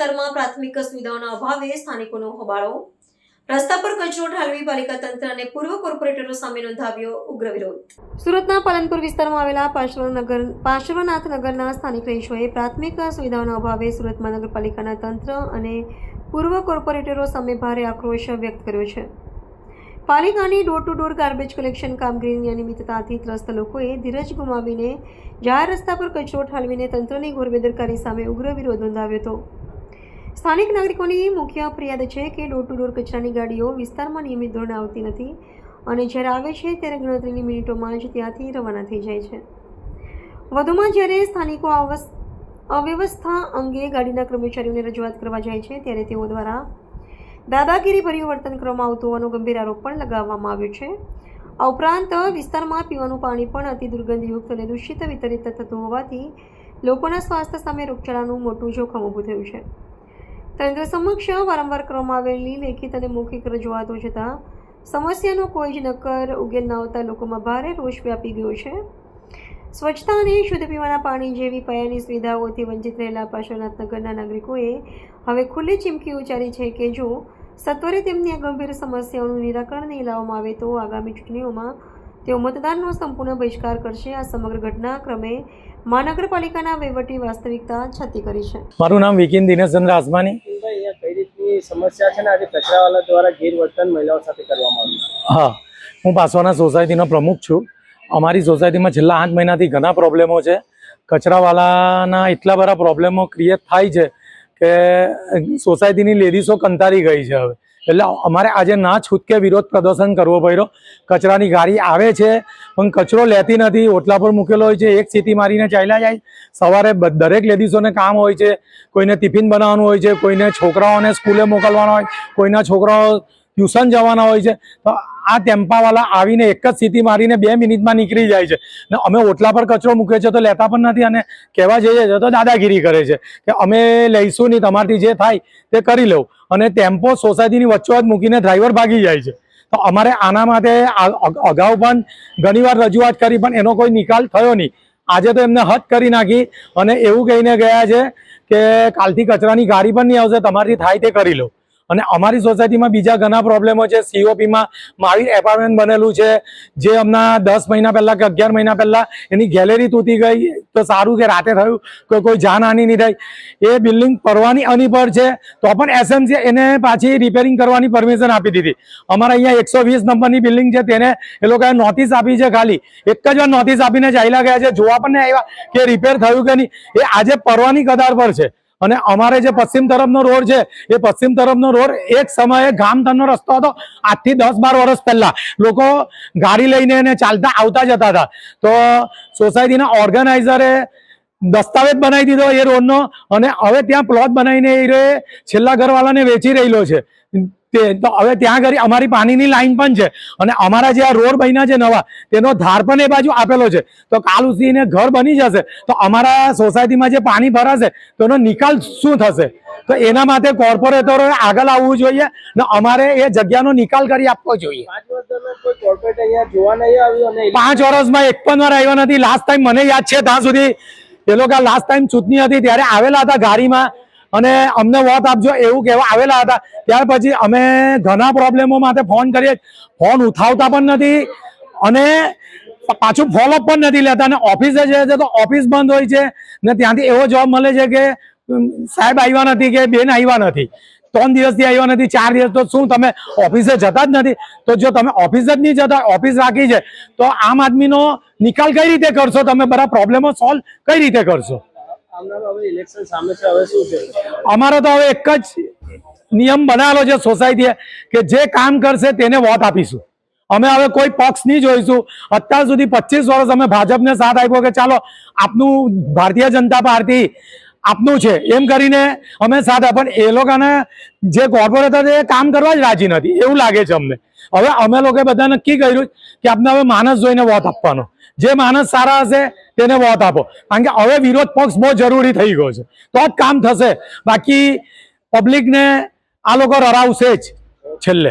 વિસ્તારમાં પ્રાથમિક સુવિધાઓના અભાવે સ્થાનિકોનો હોબાળો, રસ્તા પર કચરો ઠાલવી પાલિકા તંત્ર અને પૂર્વ કોર્પોરેટરો સામે નોંધાવ્યો ઉગ્ર વિરોધ. સુરતના પાલનપુર વિસ્તારમાં આવેલા પાર્શ્વનાથનગરના સ્થાનિક રહીશોએ પ્રાથમિક સુવિધાઓના અભાવે સુરત મહાનગરપાલિકાના તંત્ર અને પૂર્વ કોર્પોરેટરો સામે ભારે આક્રોશ વ્યક્ત કર્યો છે. પાલિકાની door to door garbage collection કામગીરીની અનિયમિતતાથી ત્રસ્ત લોકોએ ધીરજ ગુમાવીને જાહેર રસ્તા પર કચરો ઠાલવીને તંત્રની ઘોર બેદરકારી સામે ઉગ્ર વિરોધ નોંધાવ્યો હતો. સ્થાનિક નાગરિકોની મુખ્ય ફરિયાદ છે કે ડોર ટુ ડોર કચરાની ગાડીઓ વિસ્તારમાં નિયમિત ધોરણે આવતી નથી અને જ્યારે આવે છે ત્યારે ગણતરીની મિનિટોમાં જ ત્યાંથી રવાના થઈ જાય છે. વધુમાં જ્યારે સ્થાનિકો અવ્યવસ્થા અંગે ગાડીના કર્મચારીઓને રજૂઆત કરવા જાય છે ત્યારે તેઓ દ્વારા દાદાગીરી ભર્યું વર્તન કરવામાં આવતું હોવાનો ગંભીર આરોપ પણ લગાવવામાં આવ્યો છે. આ ઉપરાંત વિસ્તારમાં પીવાનું પાણી પણ અતિ દુર્ગંધયુક્ત અને દૂષિત વિતરિત થતું હોવાથી લોકોના સ્વાસ્થ્ય સામે રોગચાળાનું મોટું જોખમ ઊભું થયું છે. તંત્ર સમક્ષ વારંવાર કરવામાં આવેલી લેખિત અને મૌખિક રજૂઆતો છતાં સમસ્યાનો કોઈ જ નક્કર ઉકેલ ન આવતા લોકોમાં ભારે રોષ વ્યાપી ગયો છે. સ્વચ્છતા અને શુદ્ધ પીવાના પાણી જેવી પાયાની સુવિધાઓથી વંચિત રહેલા પાર્શ્વનાથનગરના નાગરિકોએ હવે ખુલ્લી ચીમકી ઉચ્ચારી છે કે જો સત્વરે તેમની આ ગંભીર સમસ્યાઓનું નિરાકરણ નહીં લાવવામાં આવે તો આગામી ચૂંટણીઓમાં તેઓ મતદાનનો સંપૂર્ણ બહિષ્કાર કરશે. આ સમગ્ર ઘટનાક્રમે મહાનગરપાલિકાના વહીવટી વાસ્તવિકતા છતી કરી છે. મારું નામ વિકિન દિનેશચંદ્ર આસમાની. કઈ રીતની સમસ્યા છે ને આજે કચરાવાલા દ્વારા ગેરવર્તન મહિલાઓ સાથે કરવામાં આવ્યું? હા, હું પાસવાના સોસાયટીનો પ્રમુખ છું. અમારી સોસાયટીમાં છેલ્લા 8 મહિનાથી ઘણા પ્રોબ્લેમો છે. કચરાવાલાના એટલા બધા પ્રોબ્લેમો ક્રિએટ થાય છે કે સોસાયટીની લેડીઝો કંટાળી ગઈ છે હવે. એટલે અમારે આજે ના છૂટકે વિરોધ પ્રદર્શન કરવો પડ્યો. કચરાની ગાડી આવે છે પણ કચરો લેતી નથી, ઓટલા પર મૂકેલો હોય છે, એક સીટી મારીને ચાલ્યા જાય. સવારે દરેક લેડીઝોને કામ હોય છે, કોઈને ટિફિન બનાવવાનું હોય છે, કોઈને છોકરાઓને સ્કૂલે મોકલવાના હોય, કોઈના છોકરાઓ ટ્યુશન જવાના હોય છે. તો આ ટેમ્પાવાળા આવીને એક જ સીટી મારીને 2 મિનિટમાં નીકળી જાય છે. ને અમે ઓટલા પર કચરો મૂકીએ છીએ તો લેતા પણ નથી અને કહેવા જઈએ છીએ તો દાદાગીરી કરે છે કે અમે લઈશું નહીં, તમારથી જે થાય તે કરી લઉં. અને ટેમ્પો સોસાયટીની વચ્ચોવચ્ચ મૂકીને ડ્રાઈવર ભાગી જાય છે. તો અમારે આના માટે અગાઉ પણ ઘણીવાર રજૂઆત કરી પણ એનો કોઈ નિકાલ થયો નહીં. આજે તો એમને હદ કરી નાખી અને એવું કહીને ગયા છે કે કાલથી કચરાની ગાડી પણ નહીં આવશે, તમારથી થાય તે કરી લો. અને અમારી સોસાયટીમાં બીજા ઘણા પ્રોબ્લેમો છે. સીઓપીમાં મહાવીર એપાર્ટમેન્ટ બનેલું છે જે હમણાં 10 મહિના પહેલાં કે 11 મહિના પહેલાં એની ગેલેરી તૂટી ગઈ. તો સારું કે રાતે થયું, કોઈ જાનહાનિ નહીં થઈ. એ બિલ્ડિંગ પરવાની અનપર છે તો પણ એસએમસી એને પાછી રિપેરિંગ કરવાની પરમિશન આપી દીધી. અમારા અહીંયા 120 નંબરની બિલ્ડિંગ છે તેને એ લોકોએ નોટિસ આપી છે. ખાલી એક જ વાર નોટિસ આપીને ચાલ્યા ગયા છે, જોવા પણ નહીં આવ્યા કે રિપેર થયું કે નહીં. એ આજે પરવાની કતાર પર છે. અને અમારે જે પશ્ચિમ તરફનો રોડ છે એ પશ્ચિમ તરફનો રોડ એક સમયે ગામધનનો રસ્તો હતો. આજથી 10-12 વર્ષ પહેલા લોકો ગાડી લઈને એને ચાલતા આવતા જતા હતા. તો સોસાયટીના ઓર્ગેનાઇઝરે દસ્તાવેજ બનાવી દીધો એ રોડનો અને હવે ત્યાં પ્લોટ બનાવીને એ છેલ્લા ઘરવાળાને વેચી રહેલો છે. તો હવે ત્યાં આગળ અમારી પાણીની લાઈન પણ છે અને અમારા જે આ રોડ બન્યા છે નવા તેનો ધાર પણ એ બાજુ આપેલો છે. તો કાલ ઉઠીને ઘર બની જશે તો અમારા સોસાયટીમાં જે પાણી ભરાશે તો એનો નિકાલ શું થશે? તો એના માટે કોર્પોરેટરોએ આગળ આવવું જોઈએ ને અમારે એ જગ્યાનો નિકાલ કરી આપવો જોઈએ. 5 વર્ષમાં એક પણ વાર આવ્યો નથી. લાસ્ટ ટાઈમ મને યાદ છે ત્યાં સુધી એ લોકો લાસ્ટ ટાઈમ ચૂંટણી હતી ત્યારે આવેલા હતા ગાડીમાં અને અમને વોટ આપજો એવું કહેવા આવેલા હતા. ત્યાર પછી અમે ઘણા પ્રોબ્લેમો માટે ફોન કરીએ, ફોન ઉઠાવતા પણ નથી અને પાછું ફોલોઅપ પણ નથી લેતા. અને ઓફિસે છે તો ઓફિસ બંધ હોય છે ને ત્યાંથી એવો જવાબ મળે છે કે સાહેબ આવ્યા નથી કે બેન આવ્યા નથી, 3 દિવસથી આવ્યા નથી, 4 દિવસ. તો શું તમે ઓફિસે જતા જ નથી? તો જો તમે ઓફિસ જ નહીં જતા, ઓફિસ રાખી છે તો આમ આદમીનો નિકાલ કઈ રીતે કરશો? તમે બધા પ્રોબ્લેમો સોલ્વ કઈ રીતે કરશો? અમારો તો હવે એક જ નિયમ બનાવેલો છે સોસાયટીએ કે જે કામ કરશે તેને વોટ આપીશું. અમે હવે કોઈ પક્ષ નહીં જોઈશું. અત્યાર સુધી 25 વર્ષ અમે ભાજપને સાથ આપ્યો કે ચાલો આપનું ભારતીય જનતા પાર્ટી આપનું છે એમ કરીને અમે સાથ પણ એ લોકોને જે કોર્પોરેટર છે એ કામ કરવા જ રાજી નથી એવું લાગે છે અમને. હવે અમે લોકોએ બધા નક્કી કર્યું કે આપણે હવે માણસ જોઈને વોટ આપવાનો. જે માણસ સારા હશે તેને વોટ આપો. કારણ કે હવે વિરોધ પક્ષ બહુ જરૂરી થઈ ગયો છે તો જ કામ થશે. બાકી પબ્લિકને આ લોકો રરાવશે જ છેલ્લે.